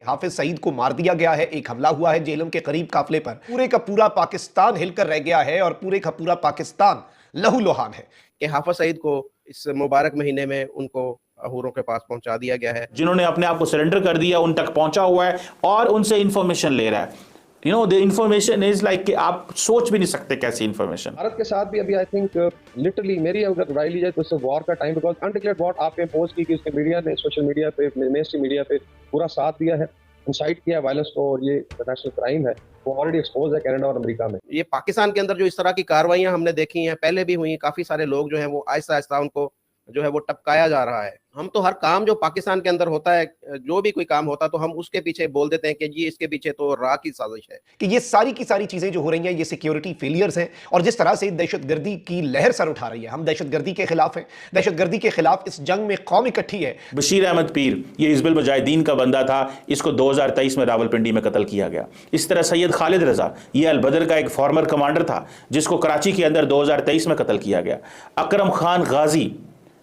हाफिज सईद को मार दिया गया है, एक हमला हुआ है जेहलम के करीब काफिले पर। पूरे का पूरा पाकिस्तान हिलकर रह गया है और पूरे का पूरा पाकिस्तान लहूलुहान है कि हाफिज सईद को इस मुबारक महीने में उनको हूरों के पास पहुंचा दिया गया है। जिन्होंने अपने आप को सरेंडर कर दिया उन तक पहुंचा हुआ है और उनसे इंफॉर्मेशन ले रहा है। द इंफॉर्मेशन इज लाइक कि आप सोच भी नहीं सकते कैसी इंफॉर्मेशन। भारत के साथ भी अभी आई थिंक लिटरली मेरी अगर राय ली जाए तो वॉर का टाइम, बिकॉज अनडिक्लेयर्ड वॉर आपने इम्पोज की कि उसके मीडिया ने, सोशल मीडिया पे, मेनस्ट्रीम मीडिया पे पूरा साथ दिया है, इंसाइट किया वायलेंस को, और ये इंटरनेशनल क्राइम है, वो ऑलरेडी एक्सपोज है कनाडा और अमेरिका में। ये पाकिस्तान के अंदर जो इस तरह की कार्रवाइयां हमने देखी हैं, पहले भी हुई, काफी सारे लोग जो हैं वो आहिस्ता आहिस्ता उनको जो है वो टपकाया जा रहा है। हम तो हर काम जो पाकिस्तान के अंदर होता है, जो भी कोई काम होता है तो हम उसके पीछे बोल देते हैं कि जी इसके पीछे तो रा की साजिश है, कि ये सारी की सारी चीजें जो हो रही हैं ये सिक्योरिटी फेलियर्स हैं। और जिस तरह से दहशतगर्दी की लहर सर उठा रही है, हम दहशतगर्दी के खिलाफ हैं, दहशतगर्दी के खिलाफ इस जंग में कौम इकट्ठी है। बशीर अहमद पीर ये हिजबुल मुजाहिदीन का बंदा था, इसको 2023 में रावलपिंडी में कत्ल किया गया। इस तरह सैयद खालिद रजा ये अलबदर का एक फॉर्मर कमांडर था जिसको कराची के अंदर 2023 में कत्ल किया गया। अकरम खान गाजी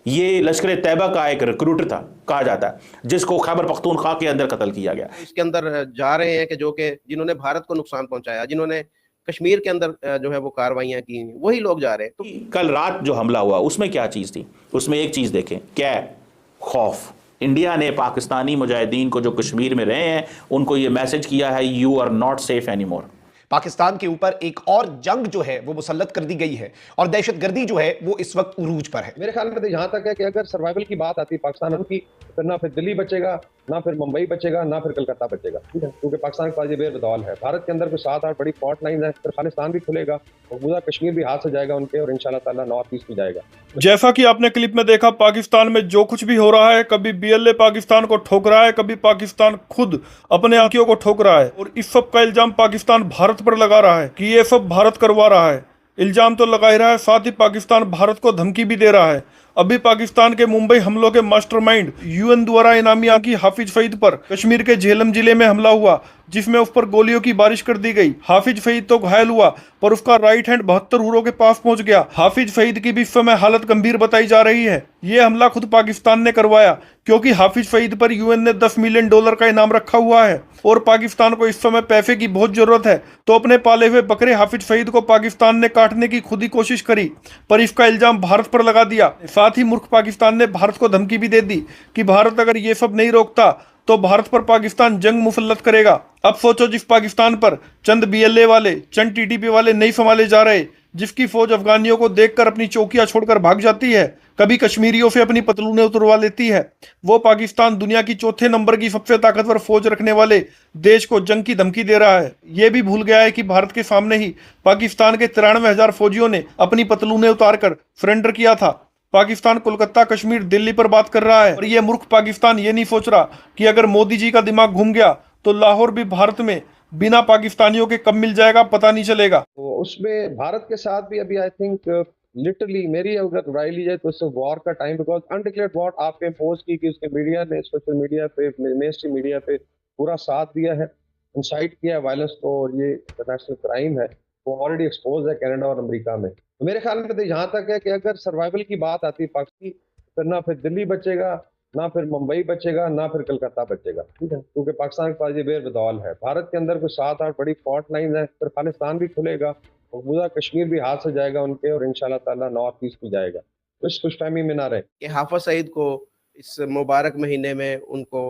ये लश्कर तैयबा का एक रिक्रूटर था कहा जाता है, जिसको खैबर पख्तूनख्वा के अंदर कत्ल किया गया। इसके अंदर जा रहे हैं कि जो कि जिन्होंने भारत को नुकसान पहुंचाया, जिन्होंने कश्मीर के अंदर जो है वो कार्रवाइयां की, वही लोग जा रहे हैं। तो कल रात जो हमला हुआ उसमें क्या चीज़ थी? उसमें एक चीज़ देखें, क्या है? खौफ। इंडिया ने पाकिस्तानी मुजाहिदीन को जो कश्मीर में रहे हैं उनको ये मैसेज किया है, you are not safe anymore. Pakistan के ऊपर एक और जंग जो है वो मुसल्लत कर दी गई है और दहशतगर्दी जो है वो इस वक्त उरूज पर है। मेरे ख्याल में तो यहाँ तक है कि अगर सर्वाइवल की बात आती है पाकिस्तान की, तो ना फिर दिल्ली बचेगा, ना फिर मुंबई बचेगा, ना फिर कलकत्ता बचेगा, ठीक है, क्योंकि पाकिस्तान के पास ये बेबदौल है। भारत के अंदर कुछ 7-8 बड़ी फॉल्ट लाइन है, फिर खालिस्तान भी खुलेगा और पूरा कश्मीर भी हाथ से जाएगा उनके, और इंशाल्लाह ताला नॉर्थ ईस्ट भी जाएगा। जैसा कि आपने क्लिप में देखा, पाकिस्तान में जो कुछ भी हो रहा है, कभी बीएलए पाकिस्तान को ठोक रहा है, कभी पाकिस्तान खुद अपने आंखियों को ठोक रहा है, और इस सब का इल्जाम पाकिस्तान भारत पर लगा रहा है कि ये सब भारत करवा रहा है। इल्जाम तो लगा ही रहा है, साथ ही पाकिस्तान भारत को धमकी भी दे रहा है। अभी पाकिस्तान के मुंबई हमलों के मास्टरमाइंड यूएन द्वारा इनामी आकी हाफिज सईद पर कश्मीर के झेलम जिले में हमला हुआ, जिसमें उस पर गोलियों की बारिश कर दी गई। हाफिज सईद तो घायल हुआ पर उसका राइट हैंड 72 हुरों के पास पहुंच गया। हाफिज सईद की भी इस समय हालत गंभीर बताई जा रही है। ये हमला खुद पाकिस्तान ने करवाया, क्योंकि हाफिज सईद पर यूएन ने $10 मिलियन का इनाम रखा हुआ है और पाकिस्तान को इस समय पैसे की बहुत जरूरत है। तो अपने पाले हुए बकरे हाफिज सईद को पाकिस्तान ने काटने की खुद ही कोशिश करी, पर इसका इल्जाम भारत पर लगा दिया। साथ ही मूर्ख पाकिस्तान ने भारत को धमकी भी दे दी कि भारत अगर ये सब नहीं रोकता तो भारत पर पाकिस्तान जंग मुसल्लत करेगा। अब सोचो, जिस पाकिस्तान पर चंद बीएलए वाले, चंद टीटीपी वाले नहीं संभाले जा रहे, जिसकी फौज अफगानियों को देखकर अपनी चौकियां छोड़कर भाग जाती है, कभी कश्मीरियों से अपनी पतलूनें उतरवा लेती है, वो पाकिस्तान दुनिया की चौथे नंबर की सबसे ताकतवर फौज रखने वाले देश को जंग की धमकी दे रहा है। ये भी भूल गया है कि भारत के सामने ही पाकिस्तान के 93,000 फौजियों ने अपनी पतलूनें उतारकर सरेंडर किया था। पाकिस्तान कोलकाता, कश्मीर, दिल्ली पर बात कर रहा है, और ये मूर्ख पाकिस्तान ये नहीं सोच रहा कि अगर मोदी जी का दिमाग घूम गया तो लाहौर भी भारत में बिना पाकिस्तानियों के कब मिल जाएगा पता नहीं चलेगा। तो उसमें भारत के साथ भी अभी आई थिंक लिटरली मेरी अगर राय ली जाए तो वॉर का टाइम, बिकॉज अनडिक्लेयर्ड वॉर आपने इम्पोज की कि उसके मीडिया ने, सोशल मीडिया पे, मेनस्ट्रीम मीडिया पे पूरा साथ दिया है, इंसाइट किया वायलेंस को, और ये इंटरनेशनल क्राइम है, वो ऑलरेडी एक्सपोज है कनाडा और अमेरिका में। तो मेरे ख्याल में तो यहाँ तक है कि अगर सर्वाइवल की बात आती है पाकिस्तान की, तो ना फिर दिल्ली बचेगा, ना फिर मुंबई बचेगा, ना फिर कलकत्ता बचेगा, ठीक है, क्योंकि पाकिस्तान के पास ये बेबदौल है। भारत के अंदर कुछ 7-8 बड़ी फॉल्ट लाइन है, फिर खालिस्तान भी खुलेगा और पूरा कश्मीर भी हाथ से जाएगा उनके, और इंशाल्लाह ताला नॉर्थ ईस्ट भी जाएगा। तो इस कुछ टाइम में ना रहे कि हाफिज सईद को इस मुबारक महीने में उनको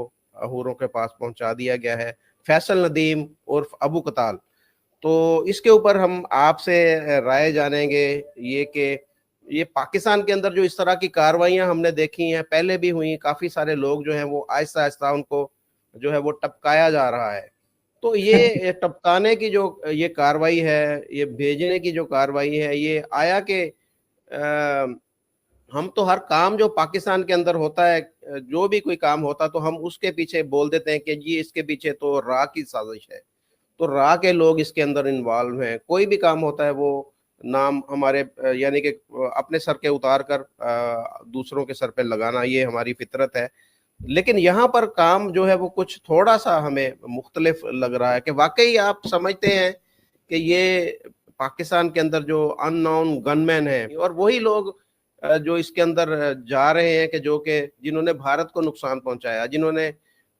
हूरों के पास पहुंचा दिया गया है। फैसल नदीम उर्फ अबू कताल, तो इसके ऊपर हम आपसे राय जानेंगे ये कि ये पाकिस्तान के अंदर जो इस तरह की कार्रवाइयां हमने देखी हैं, पहले भी हुई, काफ़ी सारे लोग जो हैं वो आहिस्ता आहिस्ता उनको जो है वो टपकाया जा रहा है। तो ये टपकाने की जो ये कार्रवाई है, ये भेजने की जो कार्रवाई है, ये आया कि हम तो हर काम जो पाकिस्तान के अंदर होता है, जो भी कोई काम होता तो हम उसके पीछे बोल देते हैं कि जी इसके पीछे तो रा की साजिश है, तो रा के लोग इसके अंदर इन्वॉल्व हैं। कोई भी काम होता है वो नाम हमारे यानी कि अपने सर के उतार कर दूसरों के सर पे लगाना, ये हमारी फितरत है। लेकिन यहाँ पर काम जो है वो कुछ थोड़ा सा हमें मुख्तलिफ लग रहा है कि वाकई आप समझते हैं कि ये पाकिस्तान के अंदर जो अननोन गनमैन है और वही लोग जो इसके अंदर जा रहे हैं कि जो कि जिन्होंने भारत को नुकसान पहुंचाया, जिन्होंने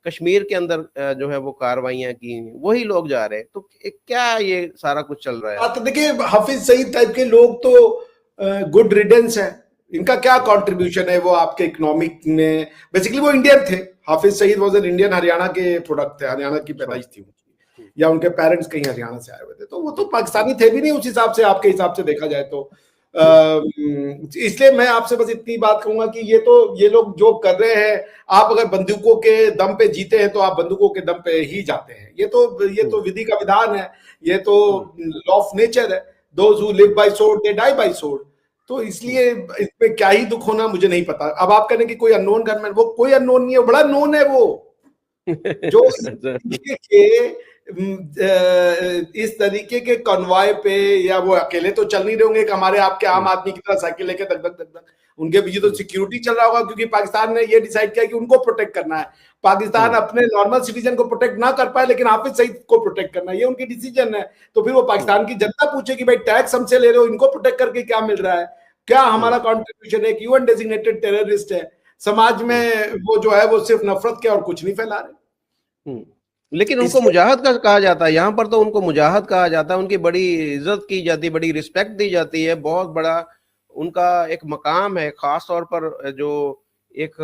कश्मीर के अंदर जो है वो कार्रवाइयां की, वही लोग जा रहे हैं। तो क्या ये सारा कुछ चल रहा है? तो देखिए, हाफिज सईद टाइप के लोग तो गुड रिडेंस है। इनका क्या कंट्रीब्यूशन है वो आपके इकोनॉमिक में? बेसिकली वो इंडियन थे। Hafiz Saeed was an Indian, Haryana के प्रोडक्ट थे, हरियाणा की पैदाइश थी उनकी, या उनके पेरेंट्स कहीं हरियाणा से आए हुए थे, तो वो तो पाकिस्तानी थे भी नहीं उस हिसाब से, आपके हिसाब से देखा जाए तो। इसलिए मैं आपसे बस इतनी बात कहूंगा कि ये लोग जो कर रहे हैं, आप अगर बंदूकों के दम पे जीते हैं तो आप बंदूकों के दम पे ही जाते हैं। ये तो विधि का विधान है, ये तो लॉ ऑफ नेचर है। Those who live by sword they die by sword. तो इसलिए इसमें क्या ही दुख होना मुझे नहीं पता। अब आप कहने कि कोई अननोन गनमैन, वो कोई अननोन नहीं है, बड़ा नोन है वो। जो इस तरीके के कॉन्वॉय पे, या वो अकेले तो चल नहीं रहे होंगे कि हमारे आपके आम आदमी की तरह साइकिल लेके धक धक धक धक, उनके पीछे तो सिक्योरिटी चल रहा होगा, क्योंकि पाकिस्तान ने ये डिसाइड किया कि उनको प्रोटेक्ट करना है। पाकिस्तान अपने नॉर्मल सिटीजन को प्रोटेक्ट ना कर पाए, लेकिन हाफिज सईद को प्रोटेक्ट करना है, ये उनकी डिसीजन है। तो फिर वो पाकिस्तान की जनता पूछे कि भाई टैक्स हमसे ले रहे हो, इनको प्रोटेक्ट करके क्या मिल रहा है, क्या हमारा कॉन्ट्रीब्यूशन है? कि यूएन डेजिग्नेटेड टेररिस्ट है, समाज में वो जो है वो सिर्फ नफरत के और कुछ नहीं फैला रहे। लेकिन उनको मुजाहिद का कहा जाता है, यहाँ पर तो उनको मुजाहिद कहा जाता है, उनकी बड़ी इज्जत की जाती है, बड़ी रिस्पेक्ट दी जाती है, बहुत बड़ा उनका एक मकाम है। खास तौर पर जो एक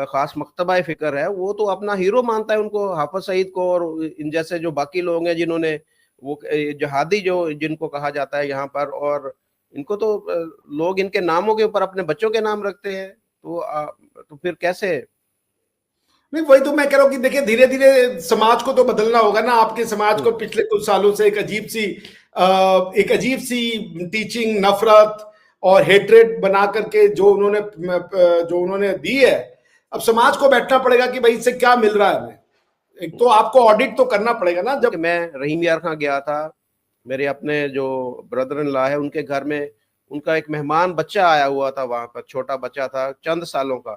खास मकतबा फिक्र है, वो तो अपना हीरो मानता है उनको, हाफिज सईद को, और इन जैसे जो बाकी लोग हैं जिन्होंने वो जहादी जो जिनको कहा जाता है यहाँ पर, और इनको तो लोग इनके नामों के ऊपर अपने बच्चों के नाम रखते हैं। तो फिर कैसे? नहीं, वही तो मैं कह रहा हूँ कि देखिए, धीरे धीरे समाज को तो बदलना होगा ना। आपके समाज को पिछले कुछ सालों से एक अजीब सी टीचिंग, नफरत और हेट्रेड बना करके जो उन्होंने दी है, अब समाज को बैठना पड़ेगा कि भाई इससे क्या मिल रहा है हमें। एक तो आपको ऑडिट तो करना पड़ेगा ना। जब मैं रहीम यार खां गया था, मेरे अपने जो ब्रदर इन लॉ है, उनके घर में उनका एक मेहमान बच्चा आया हुआ था, वहां पर छोटा बच्चा था, चंद सालों का।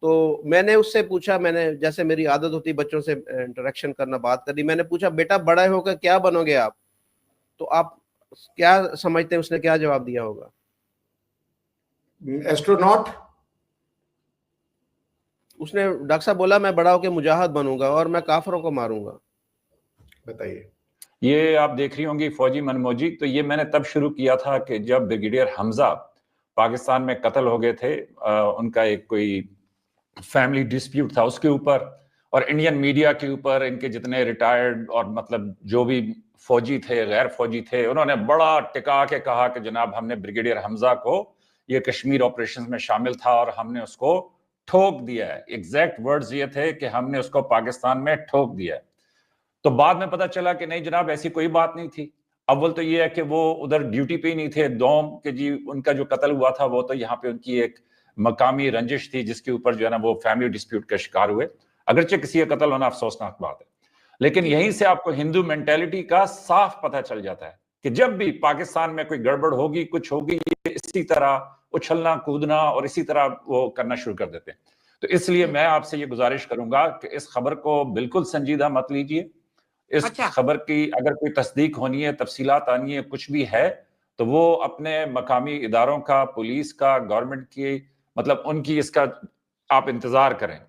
तो मैंने उससे पूछा, मैंने जैसे मेरी आदत होती बच्चों से इंटरेक्शन करना, बात करनी, मैंने पूछा बेटा बड़ा होकर क्या बनोगे आप? तो आप क्या समझते हैं उसने क्या जवाब दिया होगा? एस्ट्रोनॉट। उसने डॉक्टर साहब बोला मैं बड़ा होकर मुजाहिद बनूंगा और मैं काफिरों को मारूंगा। बताइए। ये आप देख रही होंगी फौजी मनमोजी, तो ये मैंने तब शुरू किया था कि जब ब्रिगेडियर हमजा पाकिस्तान में कत्ल हो गए थे। उनका एक कोई फैमिली डिस्प्यूट था उसके ऊपर, और इंडियन मीडिया के ऊपर इनके जितने रिटायर्ड और मतलब जो भी फौजी थे, गैर फौजी थे, उन्होंने बड़ा टिका के कहा कि जनाब हमने ब्रिगेडियर हमजा को, ये कश्मीर ऑपरेशन में शामिल था और हमने उसको ठोक दिया है। एग्जैक्ट वर्ड्स ये थे कि हमने उसको पाकिस्तान में ठोक दिया है। तो बाद में पता चला कि नहीं जनाब, ऐसी कोई बात नहीं थी। अव्वल तो ये है कि वो उधर ड्यूटी पे ही नहीं थे, दोम के जी उनका जो कत्ल हुआ था वो तो यहाँ पे उनकी एक मकामी रंजिश थी जिसके ऊपर जो है ना वो फैमिली डिस्प्यूट का शिकार हुए। अगरचे किसी का कत्ल होना अफसोसनाक बात है, लेकिन यहीं से आपको हिंदू मेंटेलिटी का साफ पता चल जाता है कि जब भी पाकिस्तान में कोई गड़बड़ होगी, कुछ होगी, ये इसी तरह उछलना कूदना और इसी तरह वो करना शुरू कर देते हैं। तो इसलिए मैं आपसे ये गुजारिश करूंगा कि इस खबर को बिल्कुल संजीदा मत लीजिए। इस खबर की अगर कोई तस्दीक होनी है, तफसीलात आनी है, कुछ भी है, तो वो अपने मकामी इदारों का, पुलिस का, गवर्नमेंट की, मतलब उनकी इसका आप इंतजार करें।